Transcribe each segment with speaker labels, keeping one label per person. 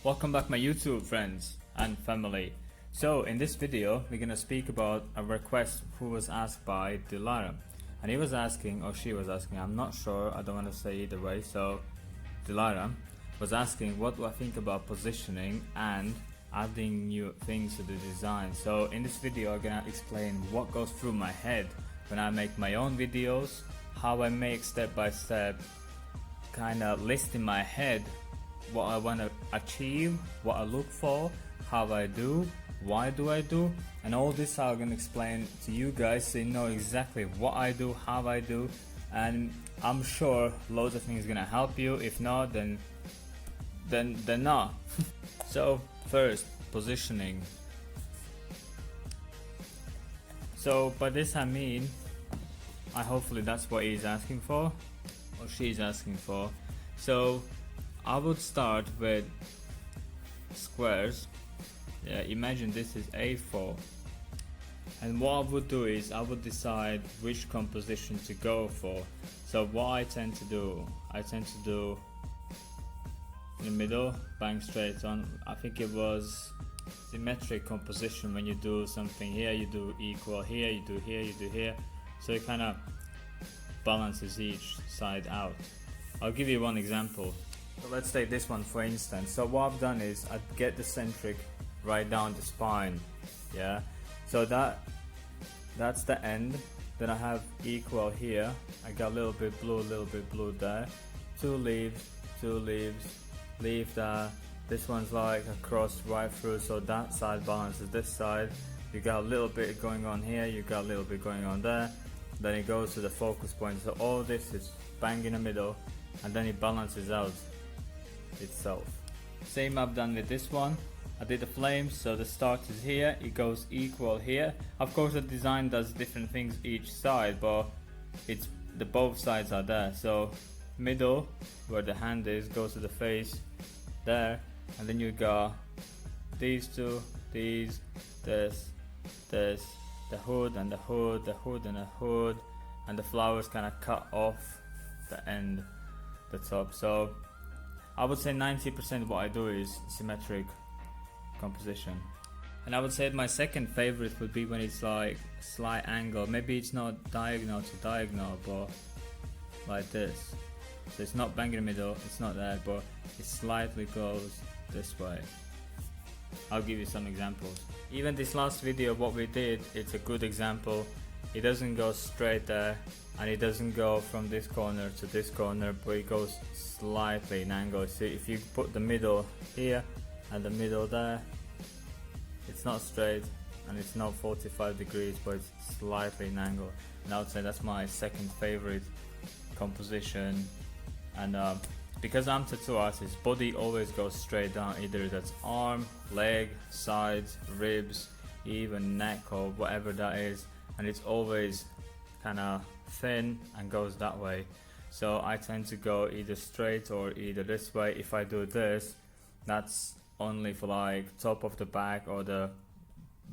Speaker 1: Welcome back my YouTube friends and family. So in this video we're gonna speak about a request who was asked by Dilara, and he was asking, or she was asking, I'm not sure, I don't want to say either way. So Dilara was asking, what do I think about positioning and adding new things to the design. So in this video I'm gonna explain what goes through my head when I make my own videos, how I make step by step kind of list in my head what I want to achieve, what I look for, how I do, why do I do, and all this I'm going to explain to you guys so you know exactly what I do, how I do, and I'm sure loads of things going to help you. If not, then not. So first, positioning. So by this I mean, hopefully that's what he's asking for or she's asking for. So I would start with squares. Yeah, imagine this is A4, and what I would do is I would decide which composition to go for. So what I tend to do in the middle, bang straight on. I think it was symmetric composition. When you do something here, you do equal here, you do here, you do here, so it kind of balances each side out. I'll give you one example. So let's take this one for instance. So what I've done is I get the centric right down the spine, yeah. So that's the end. Then I have equal here. I got a little bit blue there. Two leaves, leave there. This one's like a cross right through, so that side balances this side. You got a little bit going on here, you got a little bit going on there. Then it goes to the focus point. So all this is bang in the middle, and then it balances out itself. Same I've done with this one. I did the flames, so the start is here, it goes equal here. Of course the design does different things each side, but it's the both sides are there. So middle, where the hand is, goes to the face there, and then you got these two, this, the hood and the hood, the hood and the hood, and the flowers kind of cut off the end, the top. So I would say 90% of what I do is symmetric composition. And I would say my second favorite would be when it's like slight angle. Maybe it's not diagonal to diagonal, but like this. So it's not bang in the middle, it's not there, but it slightly goes this way. I'll give you some examples. Even this last video, what we did, it's a good example. It doesn't go straight there, and it doesn't go from this corner to this corner, but it goes slightly in angle. See, if you put the middle here and the middle there, it's not straight and it's not 45 degrees, but it's slightly in angle. And I would say that's my second favorite composition. And because I'm tattoo artist, body always goes straight down, either that's arm, leg, sides, ribs, even neck or whatever that is, and it's always kind of thin and goes that way. So I tend to go either straight or either this way. If I do this, that's only for like top of the back or the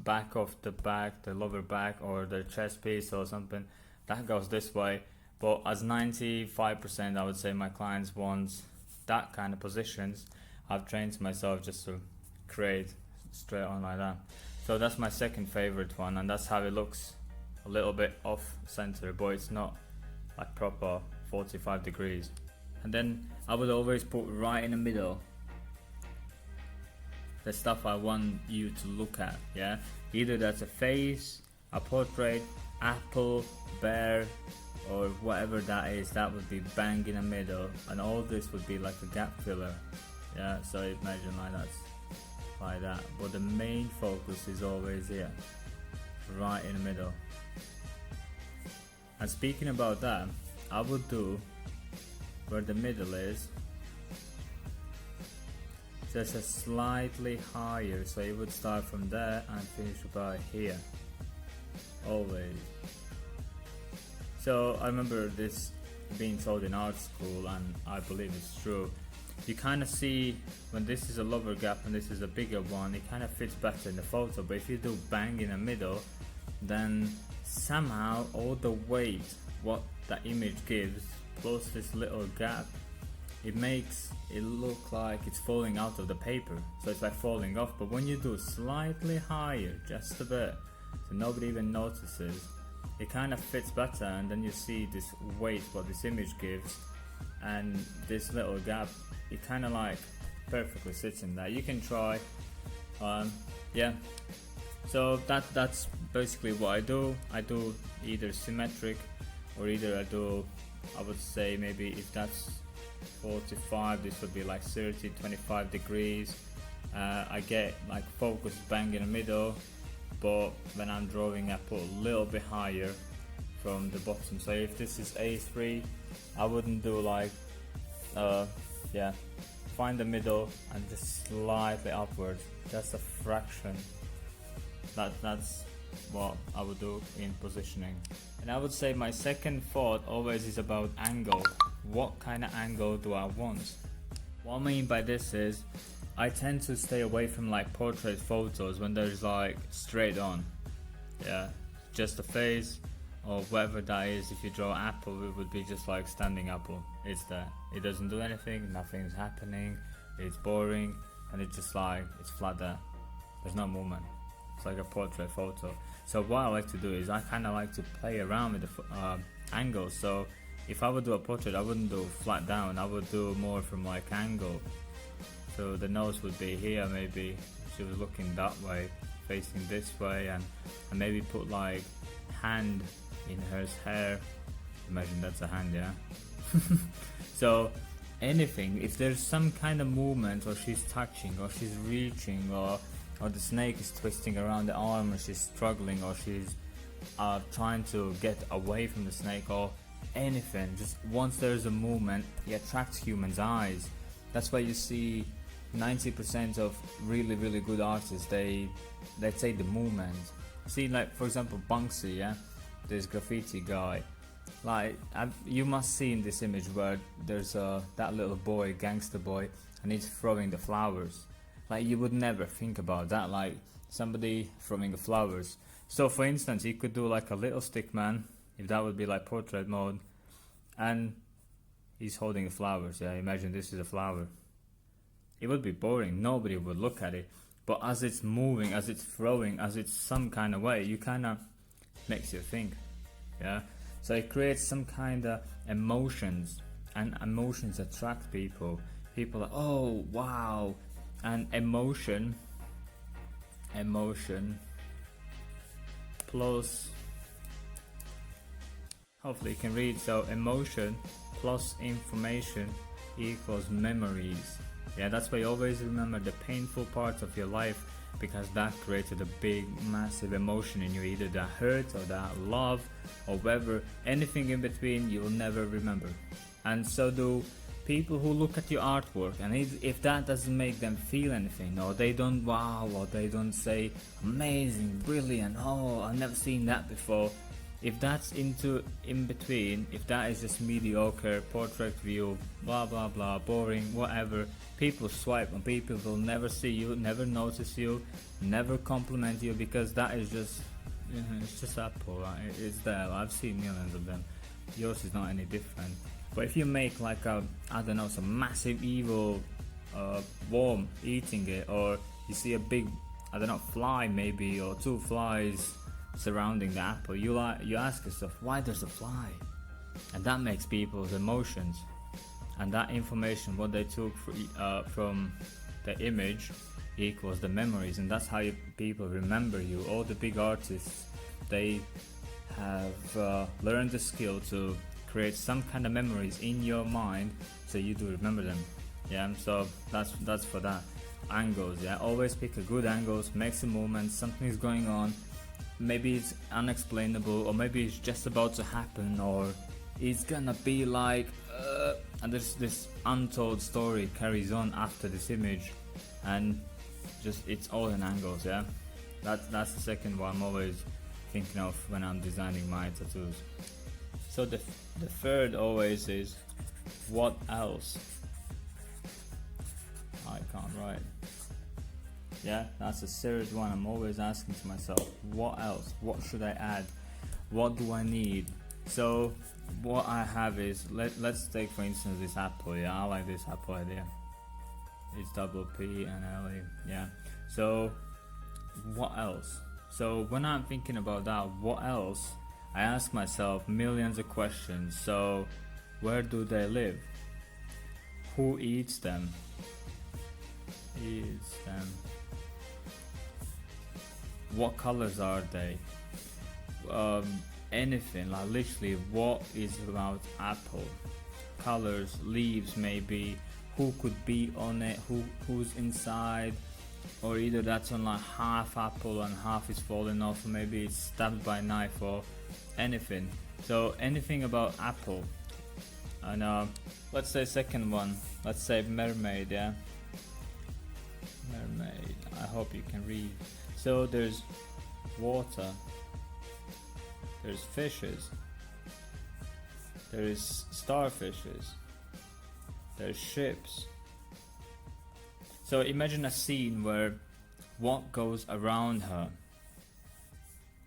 Speaker 1: back of the back, the lower back, or the chest piece or something, that goes this way. But as 95% I would say my clients want that kind of positions, I've trained myself just to create straight on like that. So that's my second favorite one, and that's how it looks, a little bit off center, but it's not like proper 45 degrees. And then I would always put right in the middle the stuff I want you to look at, yeah. Either that's a face, a portrait, apple, bear, or whatever that is, that would be bang in the middle, and all this would be like a gap filler, yeah. So imagine like that, but the main focus is always here, right in the middle. And speaking about that, I would do where the middle is just a slightly higher, so it would start from there and finish about here, always. So I remember this being told in art school, and I believe it's true. You kind of see when this is a lower gap and this is a bigger one, it kind of fits better in the photo. But if you do bang in the middle, then somehow all the weight what that image gives plus this little gap it makes it look like it's falling out of the paper, so it's like falling off. But when you do slightly higher, just a bit, so nobody even notices, it kind of fits better, and then you see this weight what this image gives, and this little gap, it kind of like perfectly sits in there. You can try. Yeah, so that's basically what I do. I do either symmetric, or either I do, I would say maybe if that's 45, this would be like 30, 25 degrees. I get like focus bang in the middle, but when I'm drawing I put a little bit higher from the bottom. So if this is A3, I wouldn't do like yeah, find the middle and just slightly upwards, just a fraction. That's what I would do in positioning. And I would say my second thought always is about angle. What kind of angle do I want? What I mean by this is I tend to stay away from like portrait photos when there's like straight on, yeah, just the face or whatever that is. If you draw apple, it would be just like standing apple. It's there, it doesn't do anything, nothing's happening, it's boring, and it's just like it's flat there, there's no movement. It's like a portrait photo. So what I like to do is I kind of like to play around with the angles. So if I would do a portrait, I wouldn't do flat down, I would do more from like angle. So the nose would be here, maybe she was looking that way, facing this way, and maybe put like hand in her hair. Imagine that's a hand, yeah. So anything, if there's some kind of movement, or she's touching, or she's reaching, or the snake is twisting around the arm, or she's struggling, or she's trying to get away from the snake, or anything, just once there's a movement, it attracts humans' eyes. That's why you see 90% of really good artists, they take the movement. See, like for example Banksy, yeah, this graffiti guy, like you must see in this image where there's that little boy, gangster boy, and he's throwing the flowers. Like you would never think about that, like somebody throwing the flowers. So for instance, he could do like a little stick man, if that would be like portrait mode, and he's holding the flowers. Yeah, imagine this is a flower. It would be boring, nobody would look at it. But as it's moving, as it's throwing, as it's some kind of way, you kind of makes you think. Yeah, so it creates some kind of emotions, and emotions attract people. People are, oh wow. And emotion plus, hopefully you can read, so emotion plus information equals memories. Yeah, that's why you always remember the painful parts of your life, because that created a big massive emotion in you, either that hurt or that love or whatever. Anything in between you will never remember. And so do people who look at your artwork, and if that doesn't make them feel anything, or they don't wow, or they don't say amazing, brilliant, oh I've never seen that before, if that's in between, if that is just mediocre portrait view, blah blah blah, boring, whatever, people swipe, and people will never see you, never notice you, never compliment you, because that is just, it's just Apple, right? It's there. I've seen millions of them. Yours is not any different. But if you make like a, I don't know, some massive evil worm eating it, or you see a big, I don't know, fly maybe, or two flies surrounding the apple, you ask yourself, why there's a fly? And that makes people's emotions, and that information, what they took from the image, equals the memories, and that's how people remember you. All the big artists, they have learned the skill to create some kind of memories in your mind, so you do remember them. Yeah, so that's for that. Angles, yeah, always pick a good angles, make some movements, something's going on, maybe it's unexplainable, or maybe it's just about to happen, or it's gonna be like and there's this untold story carries on after this image, and just it's all in angles. Yeah, that's the second one I'm always thinking of when I'm designing my tattoos. So the third always is, what else? I can't write. Yeah, that's the third one I'm always asking to myself. What else? What should I add? What do I need? So what I have is, let's take for instance this apple. Yeah, I like this apple idea. It's double P and L E. Yeah. So what else? So when I'm thinking about that, what else? I ask myself millions of questions. So where do they live? Who eats them? Eats them. What colors are they? Anything, like literally what is about apple? Colors, leaves maybe, who could be on it, who's inside, or either that's on like half apple and half is falling off, or maybe it's stabbed by a knife or anything. So anything about apple. And let's say second one, let's say mermaid. Yeah, mermaid, I hope you can read. So there's water, there's fishes, there's starfishes, there's ships. So imagine a scene where what goes around her.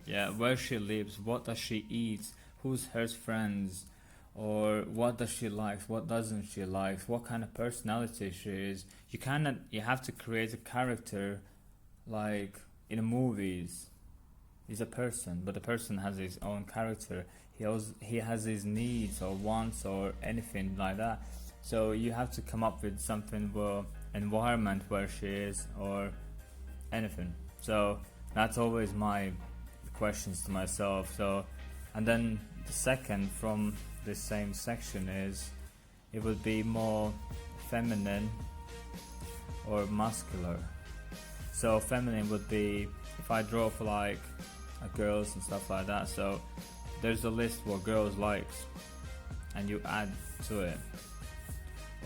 Speaker 1: Yeah, where she lives, what does she eat, who's her friends, or what does she like, what doesn't she like, what kind of personality she is. You have to create a character like in the movies. He's a person, but the person has his own character. He has his needs or wants or anything like that. So you have to come up with something, environment where she is or anything. So that's always my questions to myself. So, and then the second from this same section is, it would be more feminine or muscular. So feminine would be, if I draw for like girls and stuff like that, so there's a list what girls likes and you add to it.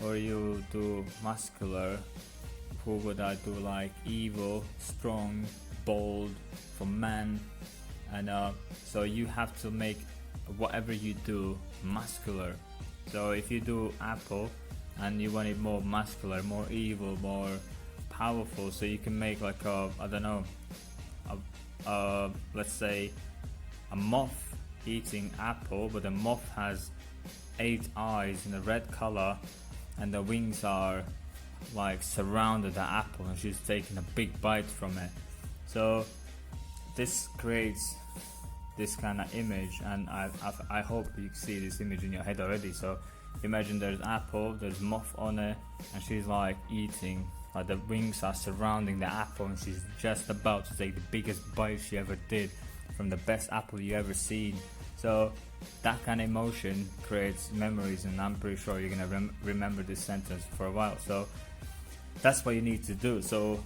Speaker 1: Or you do muscular, who would I do, like evil, strong, bold for men. And so you have to make whatever you do muscular. So if you do apple and you want it more muscular, more evil, more powerful, so you can make like a, I don't know, let's say a moth eating apple, but the moth has 8 eyes in a red color and the wings are like surrounded the apple and she's taking a big bite from it. So this creates this kind of image, and I hope you see this image in your head already. So imagine there's apple, there's moth on it, and she's like eating, like the wings are surrounding the apple and she's just about to take the biggest bite she ever did from the best apple you ever seen. So that kind of emotion creates memories, and I'm pretty sure you're gonna remember this sentence for a while. So that's what you need to do. So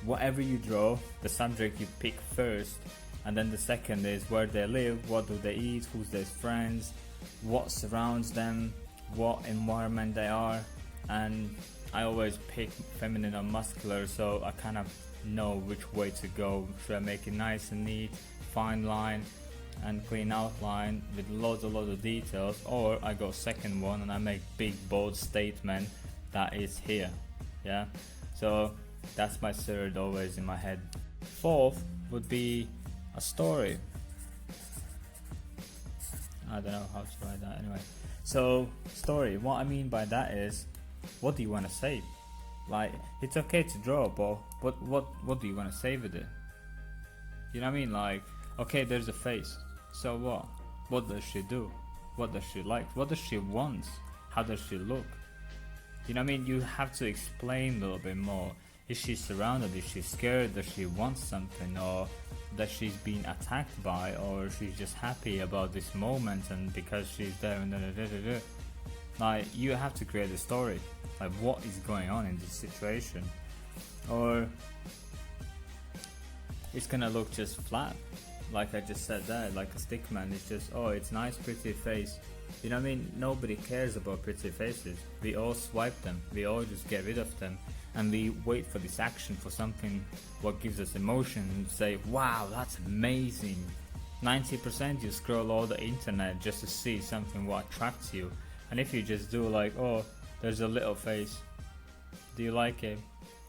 Speaker 1: whatever you draw, the subject you pick first, and then the second is where they live, what do they eat, who's their friends, what surrounds them, what environment they are. And I always pick feminine or muscular, so I kind of know which way to go. Should I make it nice and neat, fine line and clean outline with loads of details, or I go second one and I make big bold statement that is here. Yeah, so that's my third always in my head. Fourth would be a story. I don't know how to write that anyway. So story, what I mean by that is, what do you want to say? Like, it's okay to draw, but what do you want to say with it? You know what I mean? Like, okay, there's a face, so what does she do? What does she like? What does she want? How does she look? You know what I mean? You have to explain a little bit more. Is she surrounded? Is she scared? Does she want something? Or that she's been attacked by? Or she's just happy about this moment and because she's there and da. Like, you have to create a story. Like, what is going on in this situation? Or it's gonna look just flat. Like I just said that, like a stick man. It's just, oh, it's nice, pretty face. You know what I mean? Nobody cares about pretty faces. We all swipe them. We all just get rid of them. And we wait for this action, for something what gives us emotion, and say, wow, that's amazing. 90% you scroll all the internet just to see something what attracts you. And if you just do like, oh, there's a little face, do you like it?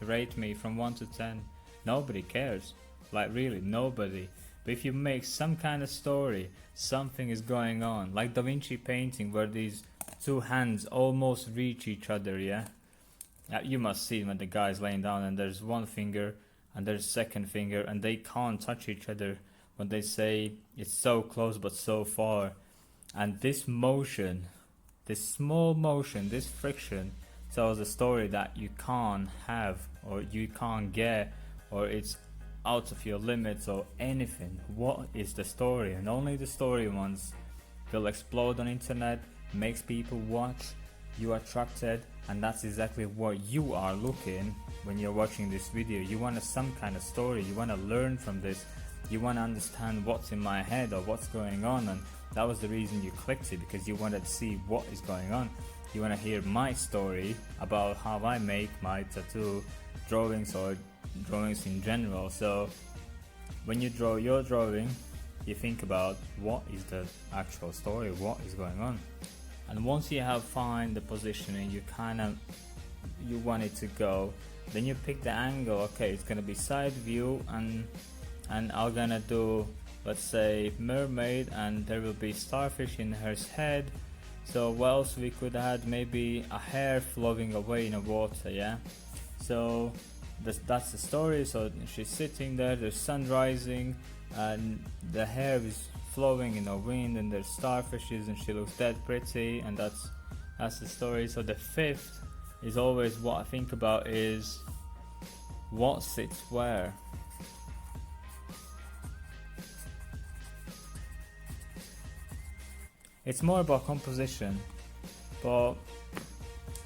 Speaker 1: Rate me from 1 to 10. Nobody cares. Like, really, nobody. But if you make some kind of story, something is going on, like Da Vinci painting where these two hands almost reach each other, yeah? You must see when the guy's laying down and there's one finger and there's second finger and they can't touch each other when they say it's so close but so far. And this motion, this small motion, this friction tells a story that you can't have or you can't get, or it's out of your limits or anything. What is the story? And only the story ones will explode on internet, makes people watch, you are attracted, and that's exactly what you are looking when you're watching this video. You want some kind of story, you want to learn from this, you want to understand what's in my head or what's going on, and that was the reason you clicked it, because you wanted to see what is going on. You want to hear my story about how I make my tattoo drawings or drawings in general. So when you draw your drawing, you think about what is the actual story, what is going on. And once you have find the positioning, you want it to go, then you pick the angle. Okay, it's gonna be side view, and I'm gonna do, let's say, mermaid, and there will be starfish in her head. So what else we could add? Maybe a hair flowing away in the water, yeah? So that's the story. So she's sitting there, there's sun rising, and the hair is flowing in the wind, and there's starfishes, and she looks dead pretty, and that's the story. So the fifth is always what I think about is what sits where. It's more about composition, but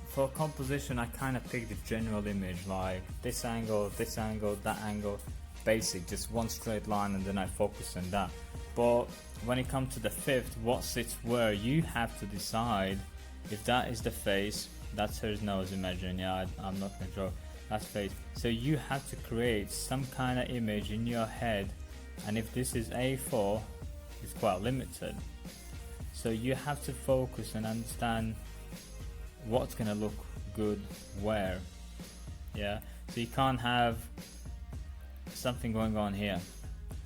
Speaker 1: for composition I kind of pick the general image, like this angle, that angle, basic, just one straight line, and then I focus on that. But when it comes to the fifth, what sits where, you have to decide if that is the face, that's her nose, imagine, yeah, I'm not gonna draw, that's face. So you have to create some kind of image in your head, and if this is A4, it's quite limited. So you have to focus and understand what's gonna look good where, yeah? So you can't have something going on here,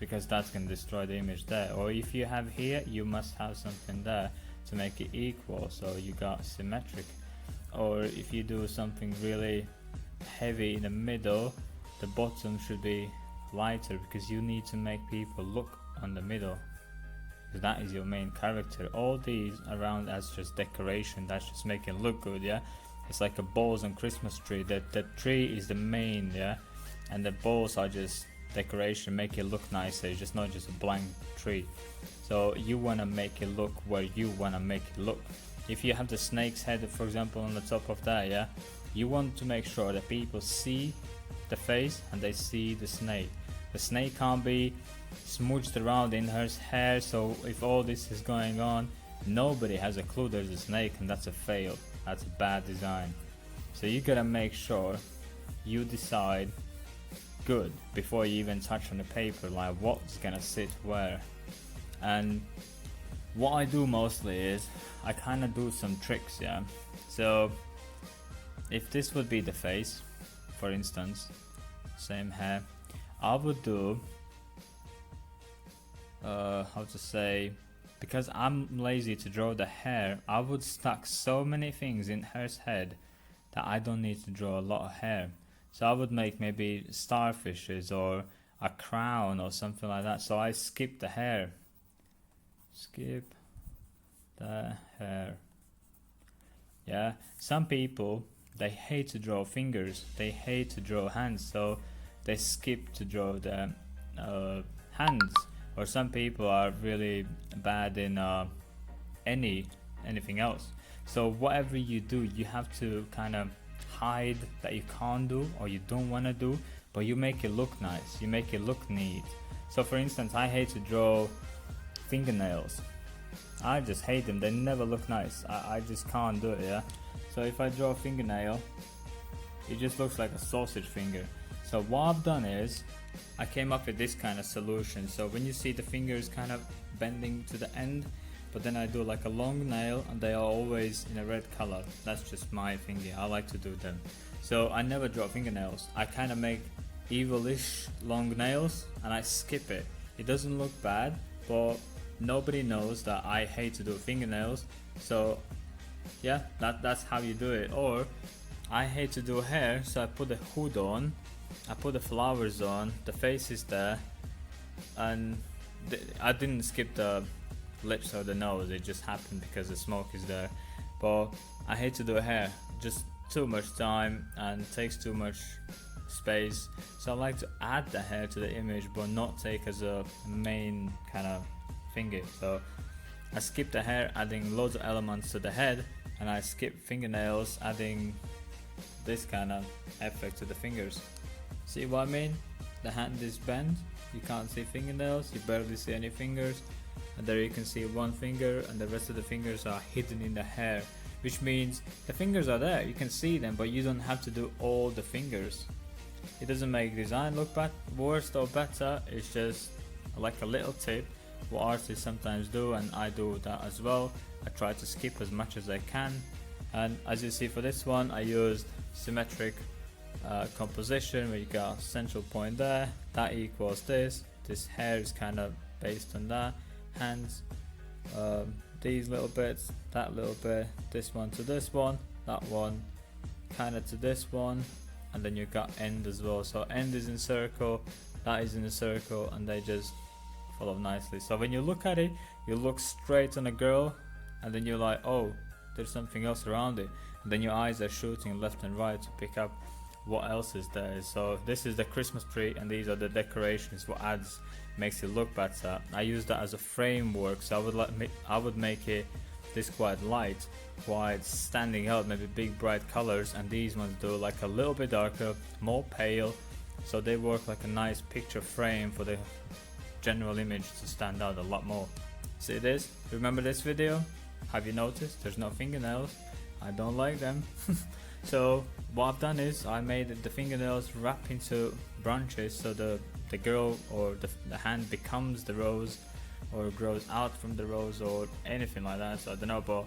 Speaker 1: because that's gonna destroy the image there. Or if you have here, you must have something there to make it equal, so you got symmetric. Or if you do something really heavy in the middle, the bottom should be lighter, because you need to make people look on the middle, because that is your main character. All these around as just decoration, that's just making it look good, yeah? It's like a balls on Christmas tree. The tree is the main, yeah? And the balls are just decoration, make it look nicer. It's just not just a blank tree. So you want to make it look where you want to make it look. If you have the snake's head, for example, on the top of that, yeah, you want to make sure that people see the face and they see the snake. The snake can't be smudged around in her hair, so if all this is going on, nobody has a clue there's a snake, and that's a fail. That's a bad design. So you gotta make sure you decide good before you even touch on the paper, like what's gonna sit where. And what I do mostly is I kind of do some tricks, yeah. So if this would be the face, for instance, same hair, I would do how to say, because I'm lazy to draw the hair, I would stuck so many things in her head that I don't need to draw a lot of hair. So I would make maybe starfishes or a crown or something like that. So I skip the hair. Skip the hair. Yeah, some people, they hate to draw fingers, they hate to draw hands, so they skip to draw the hands. Or some people are really bad in anything else. So whatever you do, you have to kind of hide that you can't do or you don't want to do, but you make it look nice, you make it look neat. So for instance, I hate to draw fingernails. I just hate them, they never look nice. I just can't do it, yeah. So if I draw a fingernail, it just looks like a sausage finger. So what I've done is I came up with this kind of solution. So when you see the fingers kind of bending to the end, but then I do like a long nail and they are always in a red color. That's just my finger, I like to do them. So I never draw fingernails. I kind of make evilish long nails and I skip it. It doesn't look bad, but nobody knows that I hate to do fingernails. So yeah, that's how you do it. Or I hate to do hair, so I put the hood on, I put the flowers on, the face is there, and I didn't skip the lips or the nose, it just happened because the smoke is there. But I hate to do hair, just too much time and takes too much space, so I like to add the hair to the image but not take as a main kind of finger. So I skip the hair, adding loads of elements to the head, and I skip fingernails, adding this kind of effect to the fingers. See what I mean? The hand is bent, you can't see fingernails, you barely see any fingers, and there you can see one finger and the rest of the fingers are hidden in the hair, which means the fingers are there, you can see them, but you don't have to do all the fingers. It doesn't make design look bad, worse or better, it's just like a little tip what artists sometimes do, and I do that as well. I try to skip as much as I can, and as you see for this one I used symmetric composition where you got a central point there, that equals this hair is kind of based on that, hands, these little bits, that little bit, this one to this one, that one kind of to this one, and then you got end as well. So end is in circle, that is in a circle, and they just follow nicely. So when you look at it, you look straight on a girl, and then you're like, oh, there's something else around it, and then your eyes are shooting left and right to pick up what else is there. So this is the Christmas tree, and these are the decorations, what adds makes it look better. I use that as a framework, so I would make it this quite light, quite standing out, maybe big bright colors, and these ones do like a little bit darker, more pale, so they work like a nice picture frame for the general image to stand out a lot more. See this? Remember this video? Have you noticed there's no fingernails? I don't like them. So what I've done is I made the fingernails wrap into branches, so the girl or the hand becomes the rose, or grows out from the rose, or anything like that. So I don't know, but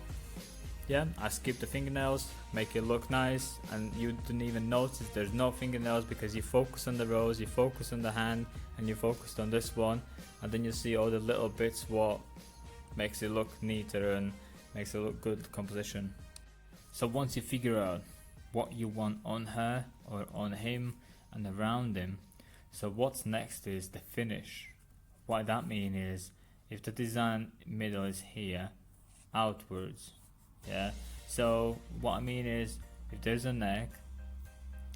Speaker 1: yeah, I skipped the fingernails, make it look nice, and you didn't even notice there's no fingernails because you focus on the rose, you focus on the hand, and you focused on this one, and then you see all the little bits what makes it look neater and makes it look good composition. So once you figure out what you want on her or on him and around him, so what's next is the finish. What that means is if the design middle is here, outwards, yeah, so what I mean is if there's a neck,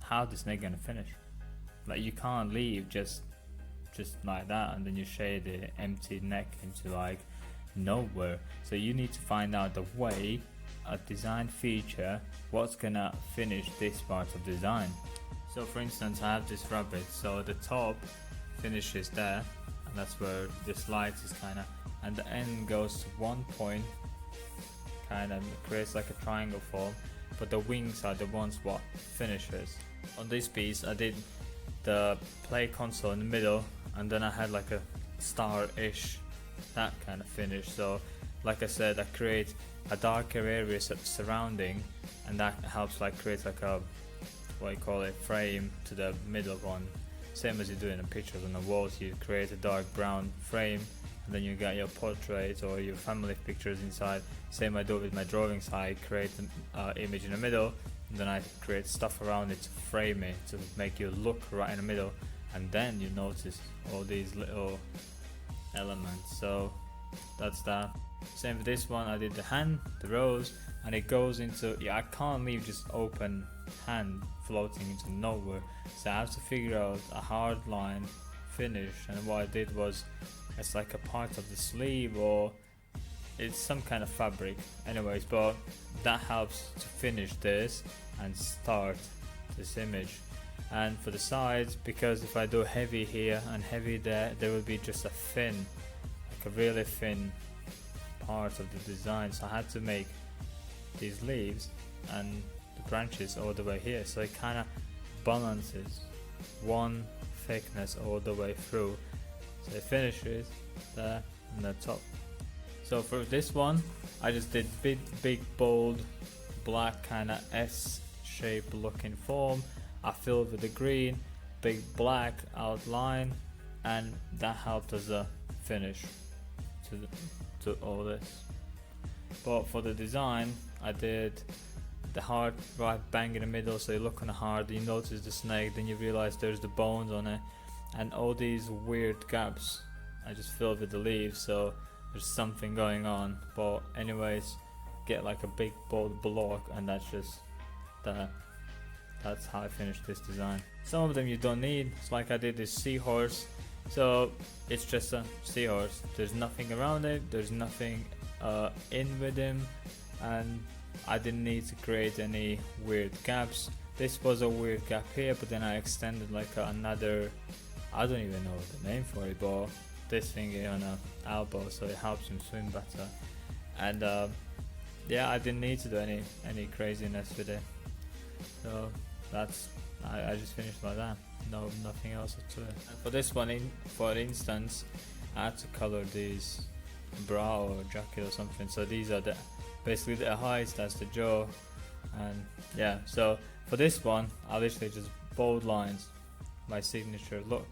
Speaker 1: how this neck gonna finish? Like you can't leave just like that and then you shade the empty neck into like nowhere. So you need to find out the way, a design feature, what's gonna finish this part of design. So for instance, I have this rabbit, so the top finishes there, and that's where this light is kinda, and the end goes to one point, kinda creates like a triangle form, but the wings are the ones what finishes. On this piece I did the play console in the middle, and then I had like a star-ish, that kind of finish. So like I said, I create a darker area surrounding, and that helps like create like a, what you call it, frame to the middle one. Same as you do in the pictures on the walls, you create a dark brown frame, and then you get your portrait or your family pictures inside. Same I do with my drawings, I create an image in the middle, and then I create stuff around it to frame it, to make you look right in the middle, and then you notice all these little elements. So that's that. Same for this one, I did the hand, the rose, and it goes into, yeah, I can't leave just open hand floating into nowhere, so I have to figure out a hard line finish. And what I did was, it's like a part of the sleeve, or it's some kind of fabric anyways, but that helps to finish this and start this image. And for the sides, because if I do heavy here and heavy there will be just a thin, like a really thin part of the design, so I had to make these leaves and the branches all the way here, so it kind of balances one thickness all the way through, so it finishes there on the top. So for this one I just did big bold black kind of S shape looking form. I filled with the green, big black outline, and that helped as a finish to all this. But for the design, I did the heart right bang in the middle, so you look on the heart, you notice the snake, then you realize there's the bones on it, and all these weird gaps I just filled with the leaves, so there's something going on. But anyways, get like a big bold block, and that's just that's how I finished this design. Some of them you don't need. It's like I did this seahorse, so it's just a seahorse. There's nothing around it, there's nothing in with him, and I didn't need to create any weird gaps. This was a weird gap here, but then I extended like another, I don't even know the name for it, but this thing here on a elbow, so it helps him swim better. And yeah, I didn't need to do any craziness with it. So that's I just finished like that. No, nothing else to it. And for this one, for instance, I had to color these bra or jacket or something. So these are basically the eyes, that's the jaw, and yeah. So for this one, I literally just bold lines, my signature look.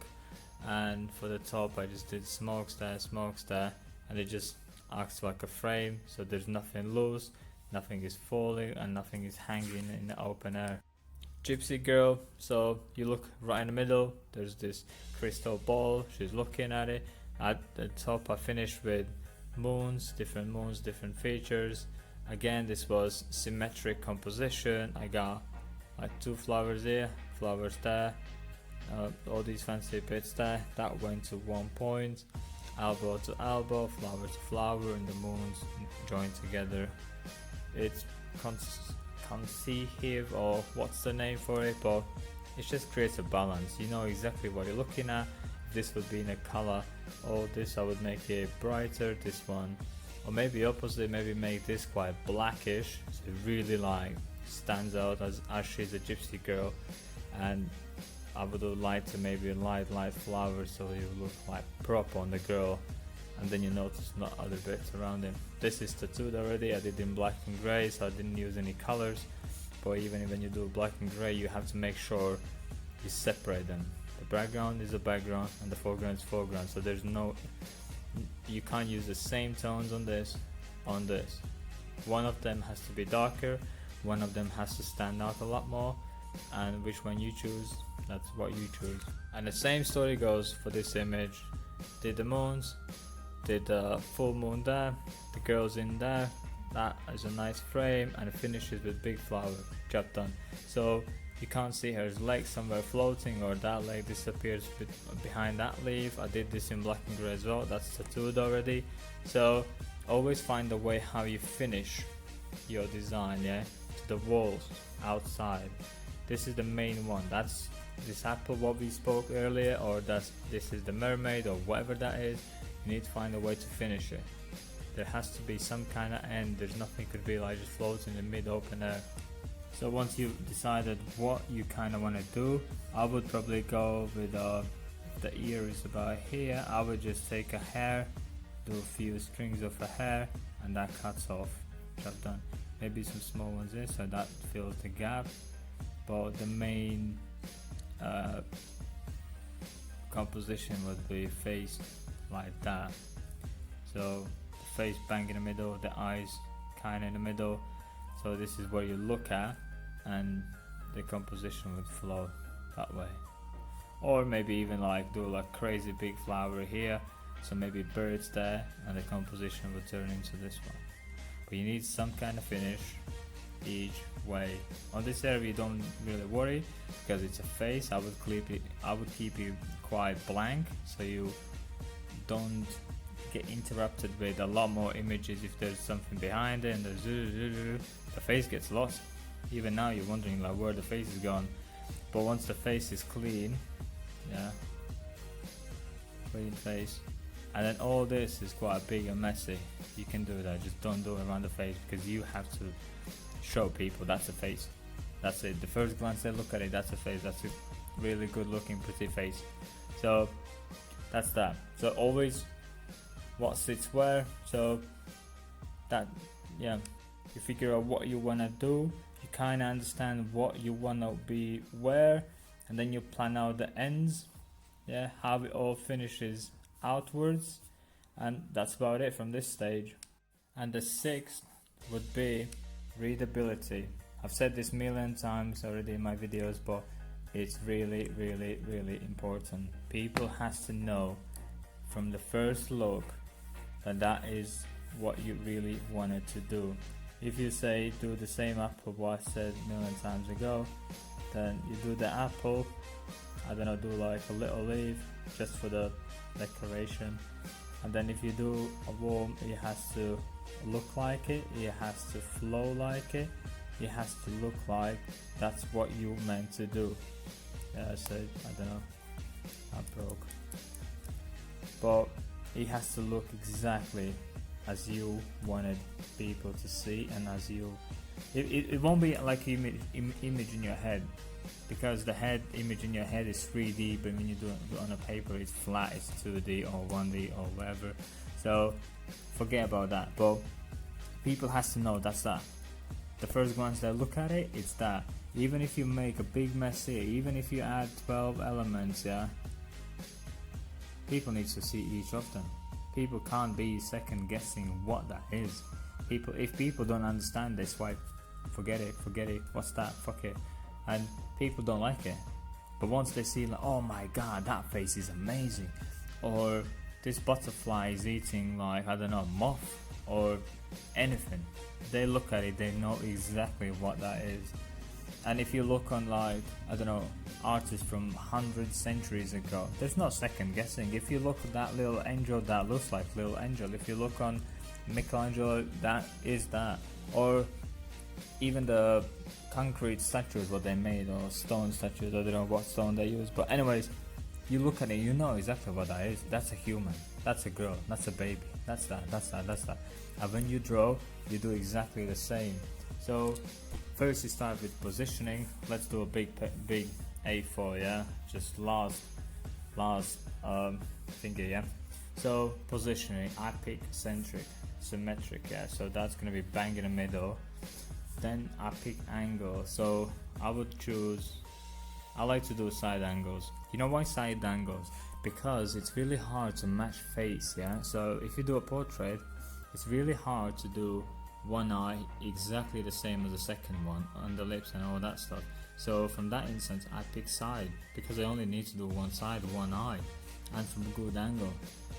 Speaker 1: And for the top, I just did smokes there, and it just acts like a frame. So there's nothing loose, nothing is falling, and nothing is hanging in the open air. Gypsy girl, so you look right in the middle, there's this crystal ball, she's looking at it. At the top I finished with moons, different features. Again, this was symmetric composition. I got like 2 flowers here, flowers there, all these fancy bits there, that went to 1 point, elbow to elbow, flower to flower, and the moons joined together. It's conceive, or what's the name for it, but it just creates a balance. You know exactly what you're looking at. If this would be in a color, or this I would make it brighter, this one, or maybe opposite, maybe make this quite blackish, so it really like stands out as she's a gypsy girl. And I would have liked to maybe light flowers, so you look like proper on the girl, and then you notice not other bits around him. This is tattooed already. I did in black and grey, so I didn't use any colors. But even when you do black and grey, you have to make sure you separate them. The background is a background and the foreground is foreground, so there's no, you can't use the same tones on this. One of them has to be darker, one of them has to stand out a lot more, and which one you choose, that's what you choose. And the same story goes for this image. Did the moons, did the full moon there, the girl's in there, that is a nice frame, and it finishes with big flower. Job done. So you can't see her leg somewhere floating, or that leg disappears behind that leaf. I did this in black and grey as well, that's tattooed already. So always find a way how you finish your design, yeah, to the walls outside. This is the main one, that's this apple what we spoke earlier, or this is the mermaid, or whatever that is. You need to find a way to finish it. There has to be some kind of end. There's nothing could be like just floating in mid open air. So once you've decided what you kind of want to do, I would probably go with the ear is about here. I would just take a hair, do a few strings of a hair, and that cuts off. Job done. Maybe some small ones here, so that fills the gap. But the main composition would be face like that. So the face bang in the middle, the eyes kind of in the middle. So this is what you look at, and the composition would flow that way. Or maybe even like do like crazy big flower here, so maybe birds there, and the composition would turn into this one. But you need some kind of finish each way. On this area you don't really worry because it's a face. I would keep it quite blank, so you don't get interrupted with a lot more images if there's something behind it, and the face gets lost. Even now you're wondering like where the face is gone, but once the face is clean, yeah, clean face, and then all this is quite big and messy, you can do that. Just don't do it around the face, because you have to show people that's a face. That's it. The first glance they look at it, that's a face. That's a really good looking pretty face. So that's that. So always what sits where. So that, yeah, you figure out what you want to do, you kind of understand what you want to be where, and then you plan out the ends, yeah, how it all finishes outwards, and that's about it from this stage. And the sixth would be readability. I've said this a million times already in my videos, but it's really, really, really important. People has to know from the first look that that is what you really wanted to do. If you say do the same apple what I said a million times ago, then you do the apple, I don't know, do like a little leaf just for the decoration. And then if you do a worm, it has to look like it, it has to flow like it, it has to look like that's what you meant to do. Yeah, so I don't know, I broke. But it has to look exactly as you wanted people to see, and as you, it won't be like image in your head, because the head image in your head is 3D, but when you do it on a paper it's flat, it's 2D or 1D or whatever. So forget about that. But people has to know that's that. The first ones that look at it, it's that. Even if you make a big mess here, even if you add 12 elements, yeah, people need to see each of them. People can't be second guessing what that is. If people don't understand this, why, forget it, what's that, fuck it. And people don't like it. But once they see like, oh my god, that face is amazing, or this butterfly is eating like, I don't know, moth or anything, they look at it, they know exactly what that is. And if you look on like, I don't know, artists from 100 centuries ago, there's no second guessing. If you look at that little angel, that looks like little angel. If you look on Michelangelo, that is that. Or even the concrete statues what they made, or stone statues, I don't know what stone they use, but anyways, you look at it, you know exactly what that is. That's a human, that's a girl, that's a baby, that's that. And when you draw, you do exactly the same. So first you start with positioning. Let's do a big A4, yeah, just last finger, yeah. So positioning, I pick centric, symmetric, yeah, so that's gonna be bang in the middle. Then I pick angle, so I would choose, I like to do side angles. You know why side angles? Because it's really hard to match face, yeah. So if you do a portrait, it's really hard to do one eye exactly the same as the second one, on the lips and all that stuff. So from that instance, I pick side, because I only need to do one side, one eye, and from a good angle.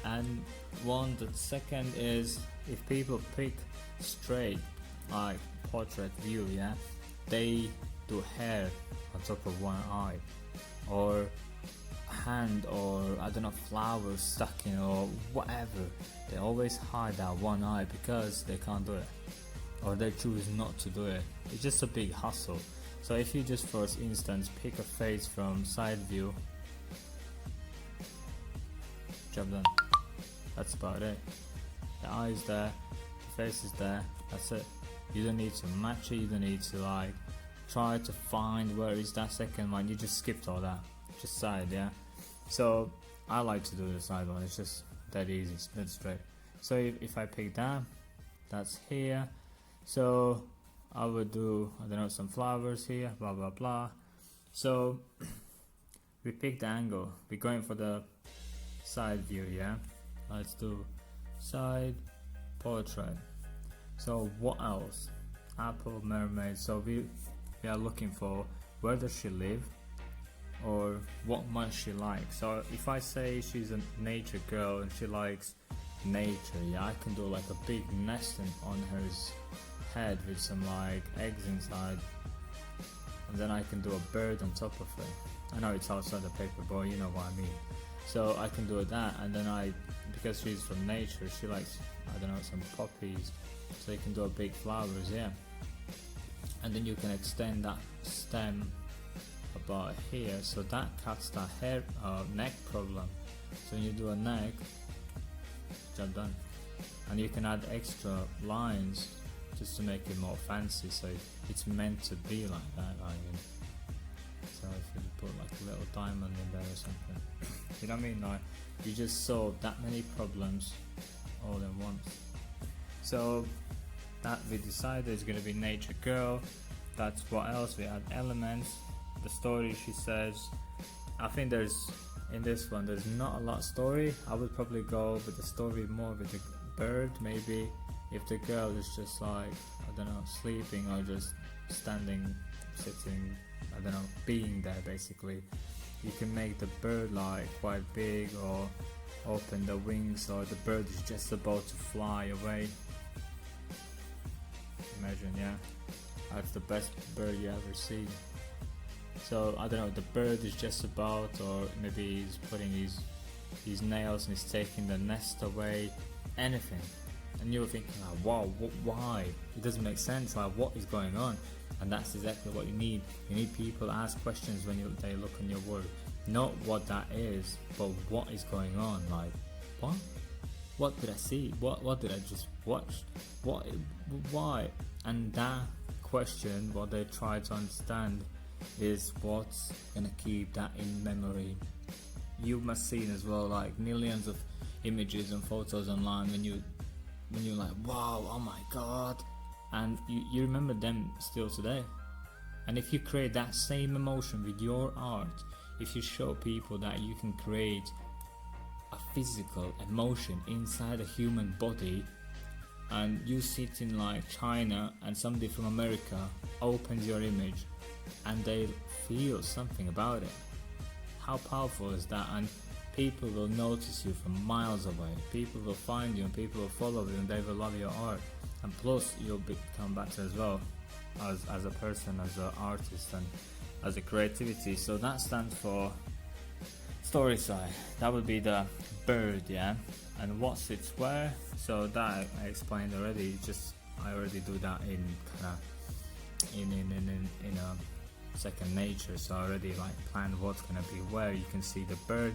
Speaker 1: And the second is, if people pick straight, like portrait view, yeah, they do hair on top of one eye, or hand, or I don't know, flowers stuck in, or whatever. They always hide that one eye because they can't do it, or they choose not to do it. It's just a big hustle. So if you just, for instance, pick a face from side view, job done. That's about it. The eye is there, the face is there, that's it. You don't need to match it, you don't need to like try to find where is that second one, you just skipped all that, just side, yeah. So I like to do the side one, it's just that easy, that straight. So if I pick that, that's here. So I would do, I don't know, some flowers here, blah blah blah. So we pick the angle, we're going for the side view, yeah. Let's do side portrait. So what else? Apple, mermaid. So we are looking for where does she live, or what might she like. So if I say she's a nature girl and she likes nature, yeah, I can do like a big nest on her head with some like eggs inside, and then I can do a bird on top of it. I know it's outside the paper, but you know what I mean. So I can do that, and then because she's from nature, she likes, I don't know, some poppies, so you can do a big flowers, yeah. And then you can extend that stem about here, so that cuts the hair neck problem. So when you do a neck, job done. And you can add extra lines just to make it more fancy, so it's meant to be like that, I mean. So if you put like a little diamond in there or something, you know what I mean, like you just solve that many problems all at once. So that we decided is going to be nature girl. That's what else we add elements. The story, she says, I think there's in this one there's not a lot of story. I would probably go with the story more with the bird. Maybe if the girl is just like, I don't know, sleeping or just standing, sitting, I don't know, being there basically, you can make the bird like quite big, or open the wings, or the bird is just about to fly away. Imagine, yeah, that's the best bird you ever see. So I don't know, the bird is just about, or maybe he's putting his nails and he's taking the nest away, anything. And you're thinking like, wow, why? It doesn't make sense, like what is going on? And that's exactly what you need. You need people to ask questions when they look on your work. Not what that is, but what is going on. Like, what? What did I see? What did I just watch? What? Why? And that question, what they try to understand, is what's gonna keep that in memory. You must see as well, like millions of images and photos online when you're like, wow, oh my god, and you remember them still today. And if you create that same emotion with your art, if you show people that you can create a physical emotion inside a human body, and you sit in like China and somebody from America opens your image and they feel something about it, how powerful is that? And people will notice you from miles away. People will find you and people will follow you and they will love your art. And plus you'll become better as well as a person, as an artist, and as a creativity. So that stands for story side. That would be the bird, yeah. And what sits where? So that I explained already. Just I already do that in kind of in a second nature. So I already like planned what's gonna be where. You can see the bird.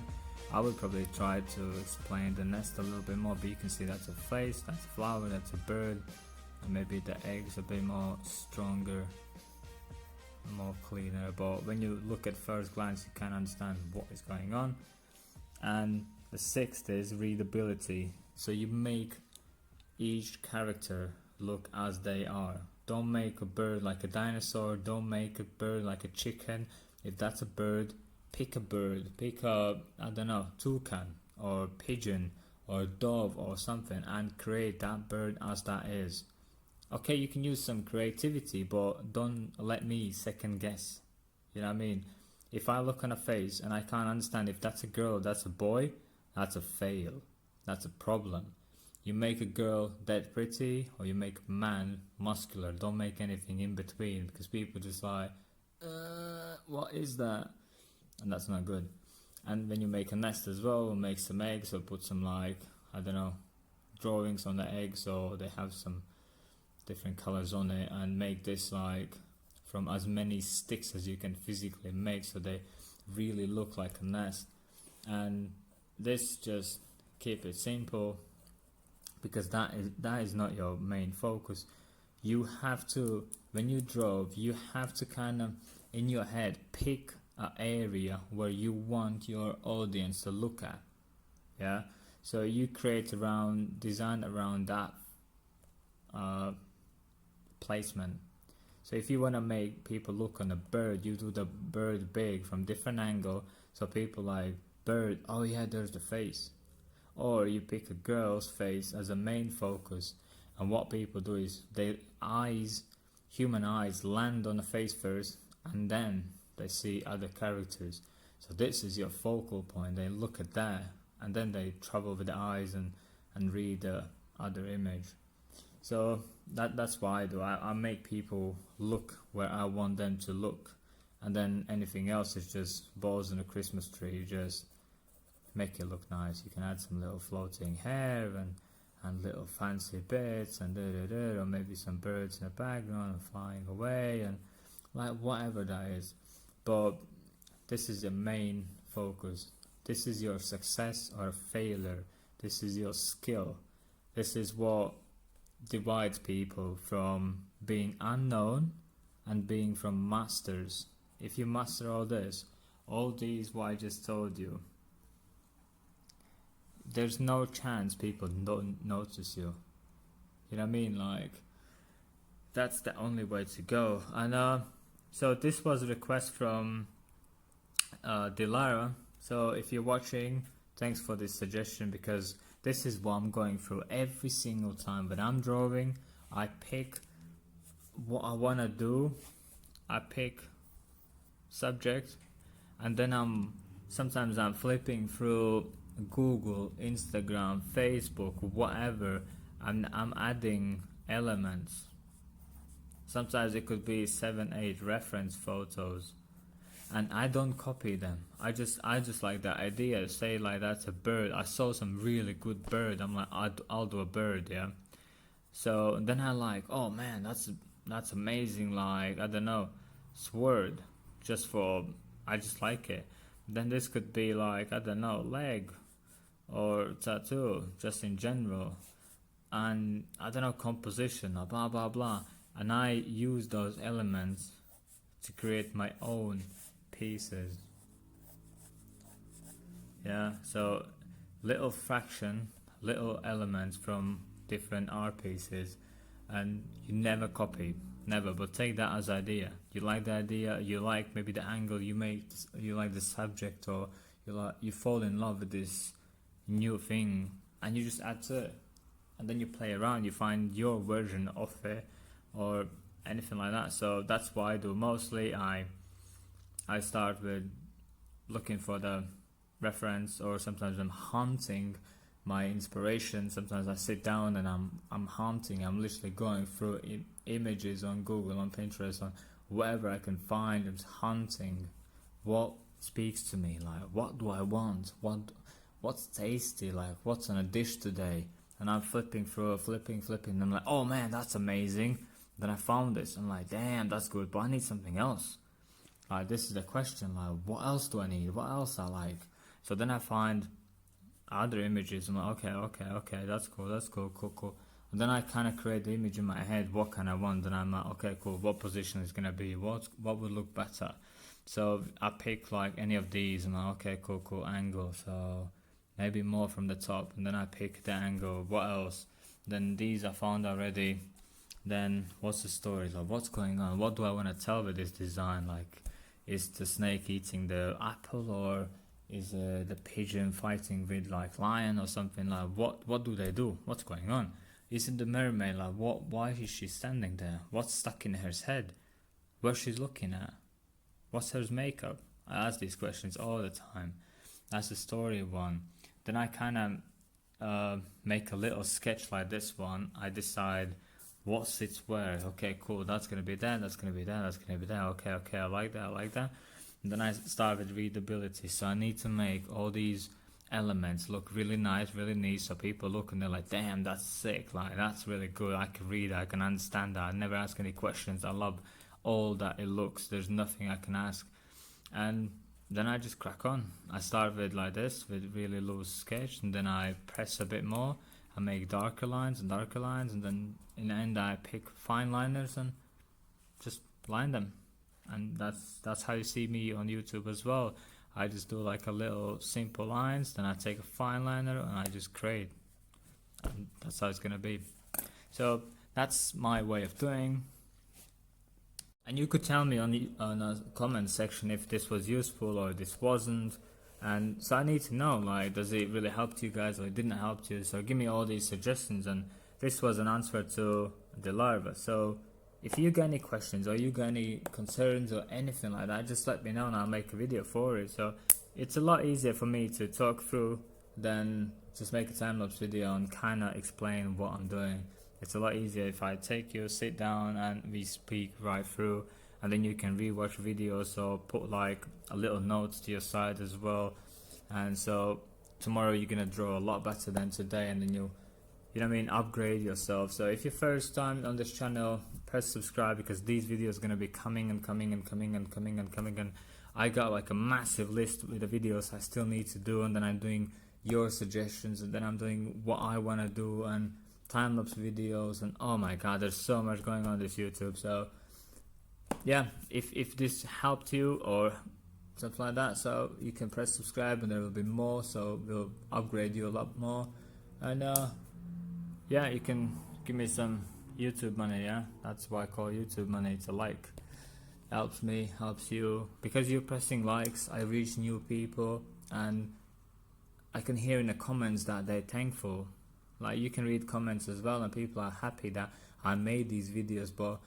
Speaker 1: I would probably try to explain the nest a little bit more, but you can see that's a face, that's a flower, that's a bird, and maybe the eggs a bit more stronger, more cleaner. But when you look at first glance, you can understand what is going on. And the sixth is readability. So you make each character look as they are. Don't make a bird like a dinosaur, don't make a bird like a chicken. If that's a bird, pick a bird, pick a, I don't know, toucan or pigeon or dove or something, and create that bird as that is. Okay, you can use some creativity, but don't let me second guess. You know what I mean? If I look on a face and I can't understand if that's a girl, that's a boy, that's a fail. That's a problem. You make a girl that pretty, or you make a man muscular. Don't make anything in between, because people just like, what is that? And that's not good. And when you make a nest as well, make some eggs, or put some like, I don't know, drawings on the eggs, or they have some different colors on it, and make this like from as many sticks as you can physically make, so they really look like a nest. And this, just keep it simple, because that is not your main focus. You have to, when you draw, you have to kind of in your head pick an area where you want your audience to look at. Yeah, so you create around, design around that placement. So if you want to make people look on a bird, you do the bird big from different angle, so people like bird, oh yeah, there's the face. Or you pick a girl's face as a main focus, and what people do is their eyes, human eyes, land on the face first, and then they see other characters. So this is your focal point. They look at that, and then they travel with the eyes and read the other image. So that's what I do. I make people look where I want them to look, and then anything else is just balls in a Christmas tree. You just make it look nice. You can add some little floating hair and little fancy bits and or maybe some birds in the background and flying away, and like whatever that is. But this is the main focus. This is your success or failure. This is your skill. This is what divides people from being unknown and being from masters. If you master all this, all these what I just told you, there's no chance people don't notice you. You know what I mean? Like, that's the only way to go. And so this was a request from Dilara. So if you're watching, thanks for this suggestion, because this is what I'm going through every single time when I'm drawing. I pick what I want to do, I pick subject, and then sometimes I'm flipping through Google, Instagram, Facebook, whatever, and I'm adding elements. Sometimes it could be 7-8 reference photos, and I don't copy them. I just like the idea. Say like that's a bird. I saw some really good bird. I'm like, I'll do a bird, yeah. So then I like, oh man, that's amazing. Like, I don't know, sword, I just like it. Then this could be like, I don't know, leg or tattoo, just in general, and I don't know, composition or blah blah blah. And I use those elements to create my own pieces. Yeah, so little fraction, little elements from different art pieces, and you never copy, never. But take that as idea. You like the idea, you like maybe the angle you make, you like the subject, or you fall in love with this new thing, and you just add to it, and then you play around. You find your version of it, or anything like that. So that's what I do mostly. I start with looking for the reference, or sometimes I'm hunting my inspiration. Sometimes I sit down and I'm hunting. I'm literally going through images on Google, on Pinterest, on whatever I can find. I'm just hunting what speaks to me. Like, what do I want? What's tasty? Like, what's on a dish today? And I'm flipping through, flipping. And I'm like, oh man, that's amazing. Then I found this. I'm like, damn, that's good, but I need something else. Like, this is the question. Like, what else do I need? What else I like? So then I find other images. I'm like, okay, that's cool. And then I kind of create the image in my head, what kind I want. Then I'm like, okay, cool, what position is gonna be? What would look better? So I pick like any of these, and I'm like, okay, cool, angle. So maybe more from the top, and then I pick the angle. What else? Then these I found already. Then what's the story? Like, what's going on? What do I want to tell with this design? Like, is the snake eating the apple, or is the pigeon fighting with like lion or something? Like, what do they do? What's going on? Is it the mermaid? Like, why is she standing there? What's stuck in her head? Where she's looking at? What's her makeup? I ask these questions all the time. That's the story one. Then I kind of make a little sketch like this one. I decide what sits where. Okay, cool, that's gonna be that, that's gonna be that, that's gonna be that. Okay, I like that. And then I start with readability. So I need to make all these elements look really nice, really neat, so people look and they're like, damn, that's sick, like, that's really good, I can read it, I can understand that, I never ask any questions, I love all that it looks, there's nothing I can ask. And then I just crack on. I start with like this, with really loose sketch, and then I press a bit more, I make darker lines, and then in the end I pick fine liners and just line them. And that's how you see me on YouTube as well. I just do like a little simple lines, then I take a fine liner and I just create. And that's how it's gonna be. So that's my way of doing. And you could tell me on the comment section if this was useful or this wasn't. And so I need to know, like, does it really help you guys or it didn't help you? So give me all these suggestions, and this was an answer to the larva. So if you got any questions or you got any concerns or anything like that, just let me know and I'll make a video for it. So it's a lot easier for me to talk through than just make a time-lapse video and kind of explain what I'm doing. It's a lot easier if I take you, sit down and we speak right through, and then you can rewatch videos or put like a little notes to your side as well. And so tomorrow you're gonna draw a lot better than today, and then you know what I mean, upgrade yourself. So if you're first time on this channel, press subscribe, because these videos are gonna be coming, and I got like a massive list with the videos I still need to do, and then I'm doing your suggestions, and then I'm doing what I want to do, and time-lapse videos, and oh my god, there's so much going on this YouTube. So yeah, if this helped you or something like that, so you can press subscribe and there will be more, so we'll upgrade you a lot more. And yeah, you can give me some YouTube money. Yeah, that's why I call YouTube money. It's a helps me, helps you, because you're pressing likes, I reach new people, and I can hear in the comments that they're thankful. Like, you can read comments as well, and people are happy that I made these videos, but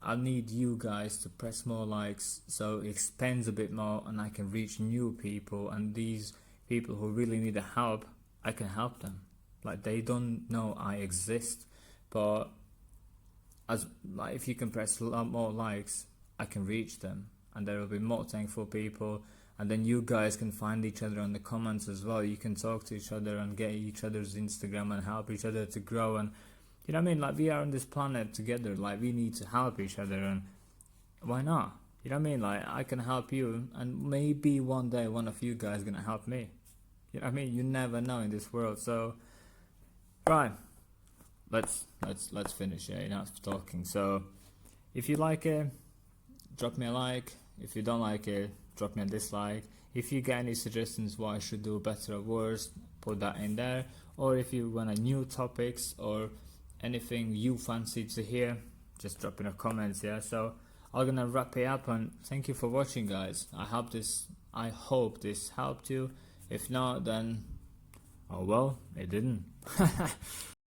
Speaker 1: I need you guys to press more likes so it expands a bit more and I can reach new people, and these people who really need the help, I can help them. Like, they don't know I exist, but like, if you can press a lot more likes, I can reach them, and there will be more thankful people, and then you guys can find each other on the comments as well. You can talk to each other and get each other's Instagram and help each other to grow. And you know what I mean, like, we are on this planet together, like, we need to help each other, and why not? You know what I mean, like, I can help you, and maybe one day one of you guys gonna help me. You know what I mean, you never know in this world. So right, let's finish, yeah, enough talking. So if you like it, drop me a like. If you don't like it, drop me a dislike. If you get any suggestions what I should do better or worse, put that in there. Or if you want a new topics or anything you fancy to hear, just drop in the comments, yeah. So I'm gonna wrap it up, and thank you for watching, guys. I hope this helped you. If not, then oh well, it didn't.